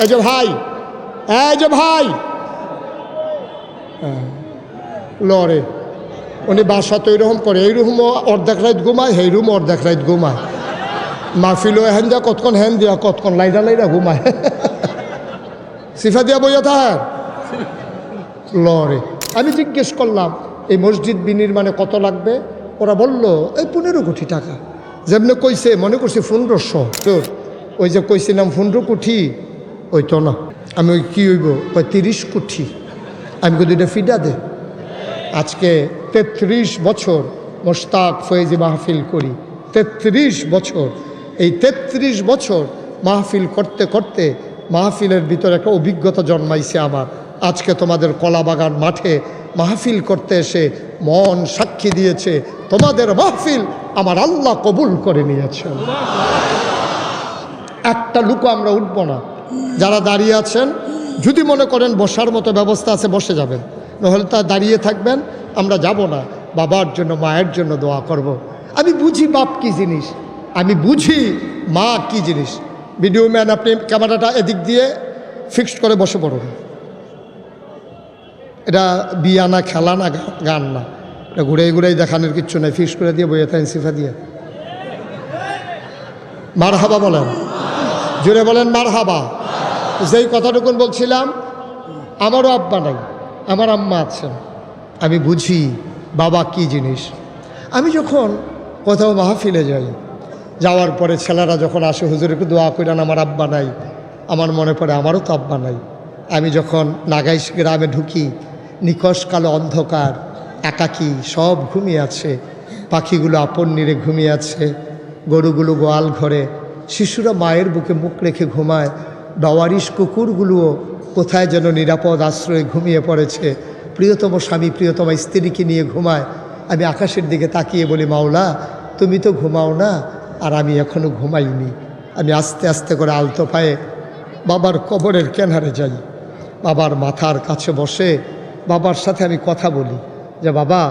এই যে ভাই, এই যে ভাই লড়ে, উনি বাসা তো এইরকম করে, এইরকম অর্ধেক রাত ঘুমায়, সেইরকম অর্ধেক রাত ঘুমায়, মাহফিলও হেন দিয়া কতক্ষণ হেন দিয়া কতক্ষণ লাইরা লাইরা ঘুমায়, সিফা দিয়া বইয়া থাক লড়ে। আমি জিজ্ঞেস করলাম এই মসজিদ বিনির্মাণে কত লাগবে? ওরা বলল এই 15 কোটি টাকা। যেমনি কইছে মনে করছি 1500, তোর ওই যে কইছিলাম 15 কোটি ওই তো না। আমি ওই কী হইব, ওই 30 কোটি। আমি কই দুইটা ফিডা দে। আজকে 33 বছর মোশতাক ফয়েজি মাহফিল করি, 33 বছর। এই 33 বছর মাহফিল করতে করতে মাহফিলের ভিতরে একটা অভিজ্ঞতা জন্মাইছে আমার। আজকে তোমাদের কলাবাগান মাঠে মাহফিল করতে এসে মন সাক্ষী দিয়েছে তোমাদের মাহফিল আমার আল্লাহ কবুল করে নিয়েছেন। একটা লুকো আমরা উঠব না। যারা দাঁড়িয়ে আছেন যদি মনে করেন বসার মতো ব্যবস্থা আছে বসে যাবেন, নাহলে তা দাঁড়িয়ে থাকবেন। আমরা যাব না, বাবার জন্য মায়ের জন্য দোয়া করব। আমি বুঝি বাপ কি জিনিস, আমি বুঝি মা কি জিনিস। ভিডিও ম্যান আপনি ক্যামেরাটা এদিক দিয়ে ফিক্সড করে বসে পড়ুন। এটা বিয়া না, খেলা না, গান না, এটা ঘুরে ঘুরেই দেখানোর কিচ্ছু নেই। ফিক্সড করে দিয়ে বইয়ে থাকেন সিফা দিয়ে। মার হাবা বলেন, জোরে বলেন মার হাবা। যেই কথাটুকুন বলছিলাম, আমারও আব্বা নাই, আমার আম্মা আছেন। আমি বুঝি বাবা কি জিনিস। আমি যখন কোথাও মাহফিলে যাই, যাওয়ার পরে ছেলেরা যখন আসে হুজুর একটু দোয়া করেন, আমার আব্বা নাই, আমার মনে পড়ে আমারও তো আব্বা নাই। আমি যখন নাগাইশ গ্রামে ঢুকি, নিকশ কালো অন্ধকার, একাকী, সব ঘুমিয়ে আছে, পাখিগুলো আপন নিরে ঘুমিয়ে আছে, গরুগুলো গোয়াল ঘরে, শিশুরা মায়ের বুকে মুখ রেখে ঘুমায়, বাওয়ারিশ কুকুরগুলোও কোথায় যেন নিরাপদ আশ্রয়ে ঘুমিয়ে পড়েছে, প্রিয়তম স্বামী প্রিয়তম স্ত্রীকে নিয়ে ঘুমায়। আমি আকাশের দিকে তাকিয়ে বলি, মাওলা তুমি তো ঘুমাও না, আর আমি এখনও ঘুমাইনি। আমি আস্তে আস্তে করে আলতো পায়ে বাবার কবরের কিনারে যাই, বাবার মাথার কাছে বসে বাবার সাথে আমি কথা বলি যে বাবা,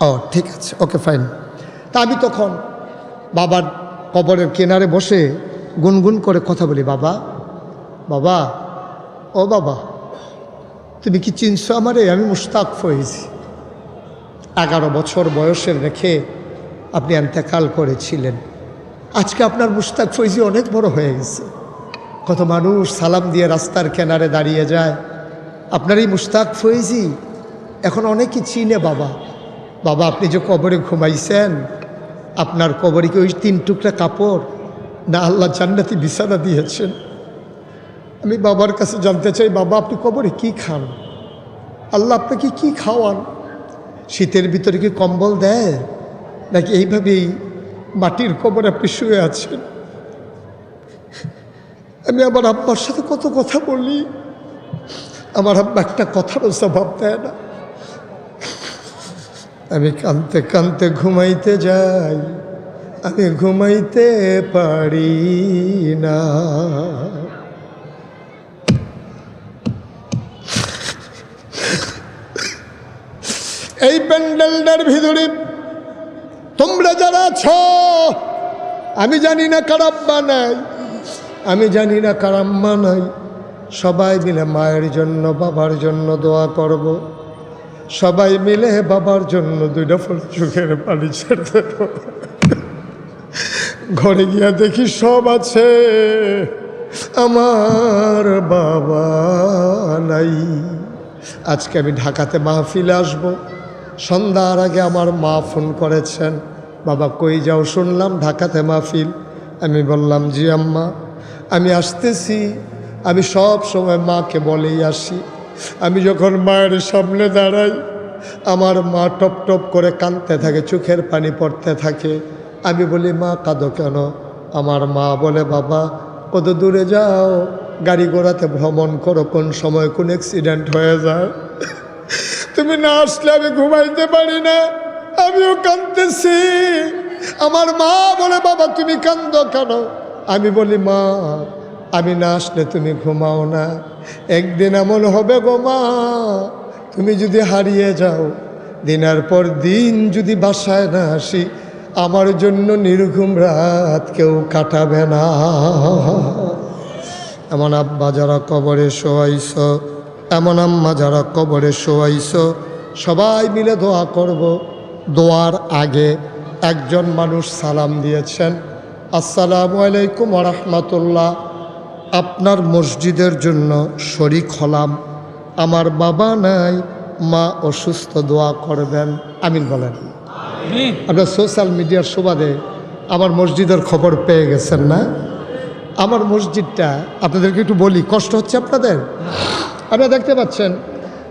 ও ঠিক আছে, ওকে ফাইন। তা আমি তখন বাবার কবরের কিনারে বসে গুনগুন করে কথা বলি, বাবা বাবা, ও বাবা তুমি কি চিনছো আমারে? আমি মুশতাক ফয়েজি। 11 বছর বয়সের রেখে আপনি ইন্তেকাল করেছিলেন। আজকে আপনার মুশতাক ফয়েজি অনেক বড় হয়ে গেছে। কত মানুষ সালাম দিয়ে রাস্তার কিনারে দাঁড়িয়ে যায়, আপনার এই মুশতাক ফয়েজি এখন অনেকেই চিনে। বাবা বাবা আপনি যে কবরে ঘুমাইছেন, আপনার কবরে কি ওই 3 টুকরা কাপড় না আল্লাহ জান্নাতি বিছানা দিয়েছেন? আমি বাবার কাছে জানতে চাই, বাবা আপনি কবরে কি খান? আল্লাহ আপনাকে কি খাওয়ান? শীতের ভিতরে কি কম্বল দেয়, নাকি এইভাবেই মাটির কবরে আপনি শুয়ে আছেন? আমি আমার আব্বার সাথে কত কথা বলি, আমার আব্বা একটা কথারও জবাব দেয় না। আমি কাঁদতে কাঁদতে ঘুমাইতে যাই, আমি ঘুমাইতে পারি না। এই প্যান্ডেলটার ভিতরে তোমরা যারা আছো, আমি জানি না কার আব্বা নাই, আমি জানি না কার আম্মা নাই, সবাই মিলে মায়ের জন্য বাবার জন্য দোয়া করব। সবাই মিলে বাবার জন্য 2 ফোঁটা চোখের পানি ছেড়ে দেব। ঘরে গিয়া দেখি সব আছে, আমার বাবা নাই। আজকে আমি ঢাকাতে মাহফিলে আসব। সন্ধ্যার আগে আমার মা ফোন করেছেন, বাবা কই যাও? শুনলাম ঢাকাতে মাহফিল। আমি বললাম জি আম্মা আমি আসতেছি। আমি সব সময় মাকে বলেই আসি। আমি যখন মায়ের সামনে দাঁড়াই, আমার মা টপ টপ করে কাঁদতে থাকে, চোখের পানি পড়তে থাকে। আমি বলি মা কাঁদো কেন? আমার মা বলে বাবা কত দূরে যাও, গাড়ি ঘোড়াতে ভ্রমণ করো, কোন সময় কোন অ্যাক্সিডেন্ট হয়ে যায়, তুমি না আসলে আমি ঘুমাইতে পারি না। আমিও কাঁদতেছি। আমার মা বলে বাবা তুমি কাঁদো কেন? আমি বলি মা আমি না আসলে তুমি ঘুমাও না, একদিন এমন হবে গো মা, তুমি যদি হারিয়ে যাও, দিনের পর দিন যদি বাসায় না আসি, আমার জন্য নির্ঘুম রাত কেউ কাটাবে না। এমন আব্বা যারা কবরে শোয়াইছ, এমন আম্মা যারা কবরে শোয়াইছ, সবাই মিলে দোয়া করব। দোয়ার আগে একজন মানুষ সালাম দিয়েছেন, আসসালামু আলাইকুম ওয়া রাহমাতুল্লাহ। আপনার মসজিদের জন্য শরীক হলাম, আমার বাবা নাই, মা অসুস্থ, দোয়া করবেন। আমিন বলেন। আপনার সোশ্যাল মিডিয়ার সুবাদে আমার মসজিদের খবর পেয়ে গেছেন না? আমার মসজিদটা আপনাদেরকে একটু বলি, কষ্ট হচ্ছে আপনাদের? আপনারা দেখতে পাচ্ছেন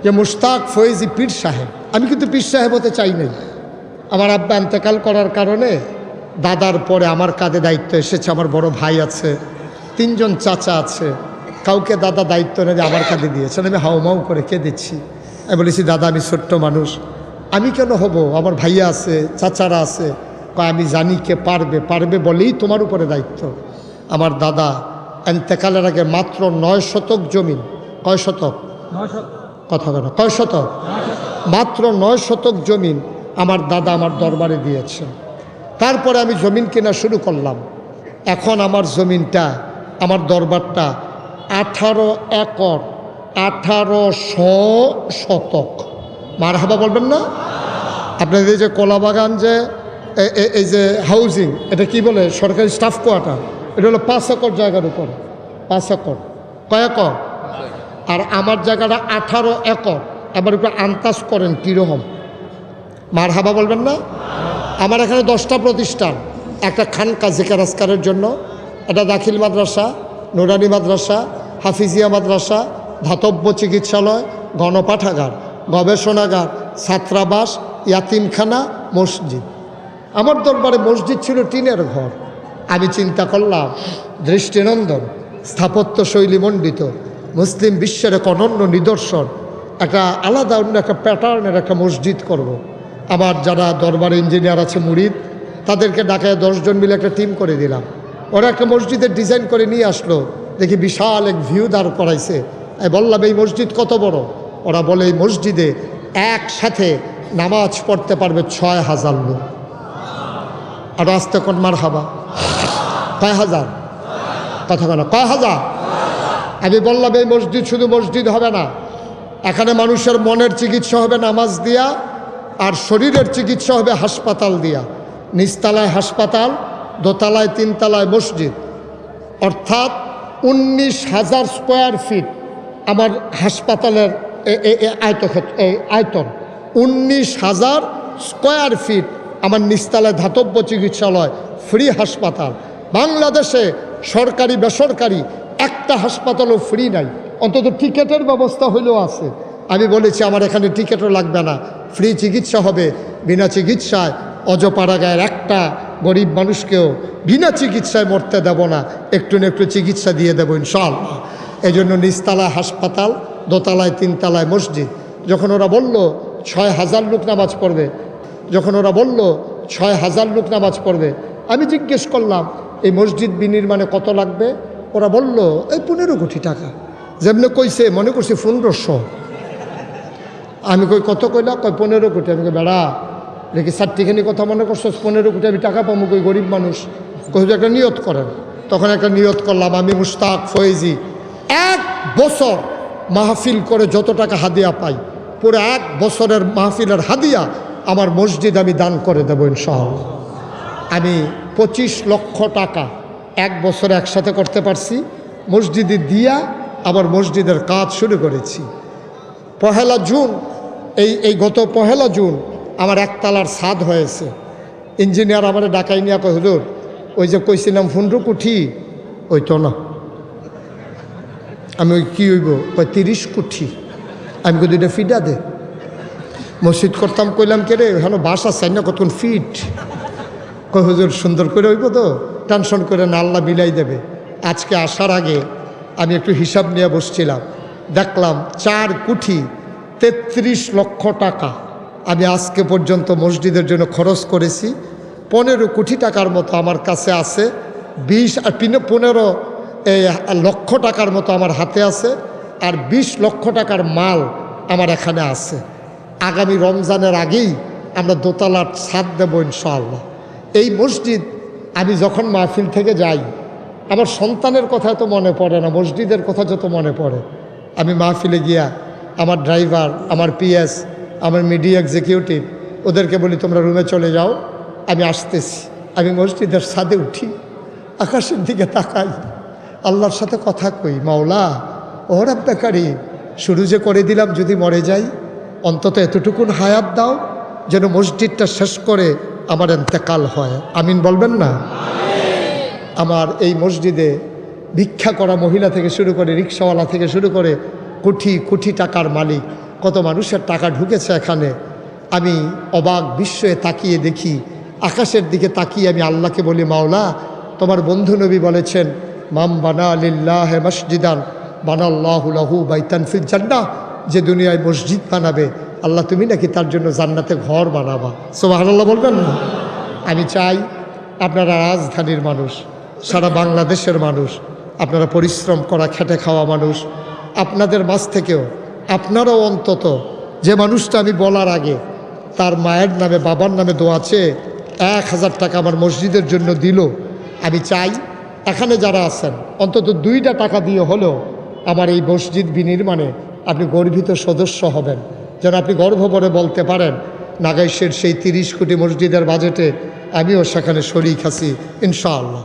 যে মুশতাক ফয়েজি পীর সাহেব, আমি কিন্তু পীর সাহেব হতে চাই নাই। আমার আব্বা ইন্তেকাল করার কারণে দাদার পরে আমার কাঁধে দায়িত্ব এসেছে। আমার বড় ভাই আছে, 3 জন চাচা আছে, কাউকে দাদা দায়িত্ব নেই আমার কাঁধে দিয়েছেন। আমি হাউমাউ করে দিচ্ছি। আমি বলেছি, দাদা আমি ছোট্ট মানুষ, আমি কেন হব? আমার ভাইয়া আছে, চাচারা আছে। আমি জানি কে পারবে, পারবে বলেই তোমার উপরে দায়িত্ব। আমার দাদা ইন্তেকালের আগে মাত্র 9 শতক জমিন, কয় শতক? কথা কেন, কয় শতক? মাত্র 9 শতক জমিন আমার দাদা আমার দরবারে দিয়েছেন। তারপরে আমি জমিন কেনা শুরু করলাম। এখন আমার জমিনটা, আমার দরবারটা 18 একর, 1800 শতক। মারহাবা বলবেন না? আপনাদের এই যে কলাবাগান, যে এই যে হাউজিং, এটা কি বলে? সরকারি স্টাফ কোয়ার্টার। এটা হলো 5 একর জায়গার উপর, 5 একর। কয় একর? আর আমার জায়গাটা 18 একর। এবার একটু আন্দাজ করেন কীরকম। মারহাবা বলবেন না? আমার এখানে 10টা প্রতিষ্ঠান, একটা খানকা জিকির আজকারের জন্য, একটা দাখিল মাদ্রাসা, নুরানি মাদ্রাসা, হাফিজিয়া মাদ্রাসা, ধাতব্য চিকিৎসালয়, গণপাঠাগার, গবেষণাগার, ছাত্রাবাস, ইয়াতিমখানা, মসজিদ। আমার দরবারে মসজিদ ছিল টিনের ঘর। আমি চিন্তা করলাম, দৃষ্টিনন্দন, স্থাপত্য শৈলী মণ্ডিত, মুসলিম বিশ্বের এক অনন্য নিদর্শন, একটা আলাদা অন্য একটা প্যাটার্নের একটা মসজিদ করব। আমার যারা দরবারে ইঞ্জিনিয়ার আছে, মুরিদ, তাদেরকে ডাকায় 10 জন মিলে একটা টিম করে দিলাম। ওরা একটা মসজিদের ডিজাইন করে নিয়ে আসলো। দেখি বিশাল এক ভিউ দাঁড় করাইছে। আমি বললাম, এই মসজিদ কত বড়? ওরা বলে, এই মসজিদে একসাথে নামাজ পড়তে পারবে 6000 লোক। আর আসতে কোন মারহাবা, কয় হাজার? কথা কেন, কয় হাজার? আমি বললাম, এই মসজিদ শুধু মসজিদ হবে না, এখানে মানুষের মনের চিকিৎসা হবে নামাজ দিয়া, আর শরীরের চিকিৎসা হবে হাসপাতাল দিয়া। নিচতলায় হাসপাতাল, দোতলায় 3 তলায় মসজিদ, অর্থাৎ 19,000 স্কোয়ার ফিট আমার হাসপাতালের আয়তন। 19,000 স্কোয়ার ফিট আমার নিচতলায় ধাতব্য চিকিৎসালয়, ফ্রি হাসপাতাল। বাংলাদেশে সরকারি বেসরকারি একটা হাসপাতালও ফ্রি নাই, অন্তত টিকেটের ব্যবস্থা হলেও আছে। আমি বলেছি, আমার এখানে টিকেটও লাগবে না, ফ্রি চিকিৎসা হবে। বিনা চিকিৎসায় অজপাড়াগায়ের একটা গরিব মানুষকেও বিনা চিকিৎসায় মরতে দেব না, একটু না একটু চিকিৎসা দিয়ে দেবো ইনশাআল্লাহ। এই জন্য নিচতলায় হাসপাতাল, দোতলায় 3 তলায় মসজিদ। যখন ওরা বলল 6000 লোক নামাজ পড়বে, যখন ওরা বলল 6000 লোক নামাজ পড়বে, আমি জিজ্ঞেস করলাম, এই মসজিদ বিনির্মাণে কত লাগবে? ওরা বলল, এই 15 কোটি টাকা। যেমনি কইছে মনে করছি 1500। আমি কই, কত কইলা? কই 15 কোটি। আমি কই, বেড়া দেখি চারটিখানি কথা মনে করছো, 15 কোটি আমি টাকা পাবো কই? গরিব মানুষ। কই, একটা নিয়ত করেন। তখন একটা নিয়ত করলাম, আমি মুশতাক ফয়েজি 1 বছর মাহফিল করে যত টাকা হাদিয়া পাই, পুরো 1 বছরের মাহফিলের হাদিয়া আমার মসজিদ আমি দান করে দেবো ইনশাআল্লাহ। আমি 25 লক্ষ টাকা 1 বছরে একসাথে করতে পারছি। মসজিদে দিয়া আবার মসজিদের কাজ শুরু করেছি। 1 জুন, এই গত 1 জুন আমার 1 তলার ছাদ হয়েছে। ইঞ্জিনিয়ার আমার ডাকাই নিয়ে কয়, হুজুর ওই যে কইছিলাম 15 কোটি, ওই তো না। আমি ওই কী হইব? কয় 30 কোটি। আমি কই, 2টা ফিডা দে। মসজিদ করতাম, কইলাম কে রে, ওখানে বাসা চাই না, কতক্ষণ ফিট। কয়, হুজুর সুন্দর করে হইব তো, টেনশন করে না, আল্লাহ মিলাই দেবে। আজকে আসার আগে আমি একটু হিসাব নিয়ে বসছিলাম, দেখলাম 4 কোটি 33 লক্ষ টাকা আমি আজকে পর্যন্ত মসজিদের জন্য খরচ করেছি। 15 কোটি টাকার মতো আমার কাছে আছে। 20 আর 15 লক্ষ টাকার মতো আমার হাতে আছে, আর 20 লক্ষ টাকার মাল আমার এখানে আছে। আগামী রমজানের আগেই আমরা দোতলার ছাদ দেবো ইনশাআল্লাহ। এই মসজিদ আমি যখন মাহফিল থেকে যাই, আমার সন্তানের কথা তো মনে পড়ে না, মসজিদের কথা যত মনে পড়ে। আমি মাহফিলে গিয়া আমার ড্রাইভার, আমার পিএস, আমার মিডিয়া এক্সিকিউটিভ, ওদেরকে বলি তোমরা রুমে চলে যাও, আমি আসতেছি। আমি মসজিদের ছাদে উঠি, আকাশের দিকে তাকাই, আল্লাহর সাথে কথা কই, মাওলা ও রাব্বে কারীম, শুরু যে করে দিলাম, যদি মরে যাই অন্তত এতটুকুন হায়াত দাও যেন মসজিদটা শেষ করে আমার ইন্তেকাল হয়। আমিন বলবেন না? আমার এই মসজিদে ভিক্ষা করা মহিলা থেকে শুরু করে, রিক্সাওয়ালা থেকে শুরু করে, কোটি কোটি টাকার মালিক, কত মানুষের টাকা ঢুকেছে এখানে। আমি অবাক বিস্ময়ে তাকিয়ে দেখি, আকাশের দিকে তাকিয়ে আমি আল্লাহকে বলি, মাওলা তোমার বন্ধু নবী বলেছেন, মাম বানা লিল্লাহি মসজিদান বানাল্লাহু লাহু বাইতান ফিল জান্নাহ, যে দুনিয়ায় মসজিদ বানাবে আল্লাহ তুমি নাকি তার জন্য জান্নাতে ঘর বানাবা। সুবহানাল্লাহ বলবেন না? আমি চাই আপনারা রাজধানীর মানুষ, সারা বাংলাদেশের মানুষ, আপনারা পরিশ্রম করা খেটে খাওয়া মানুষ, আপনাদের মাঝ থেকেও আপনারাও অন্তত যে মানুষটা আমি বলার আগে তার মায়ের নামে বাবার নামে দোয়া চেয়ে 1000 টাকা আমার মসজিদের জন্য দিল, আমি চাই এখানে যারা আছেন অন্তত 2টা টাকা দিয়ে হলেও আমার এই মসজিদ বিনির্মাণে আপনি গর্বিত সদস্য হবেন, যেন আপনি গর্ব ভরে বলতে পারেন নাগাইশের সেই 30 কোটি মসজিদের বাজেটে আমিও সেখানে শরীক আছি ইনশাআল্লাহ।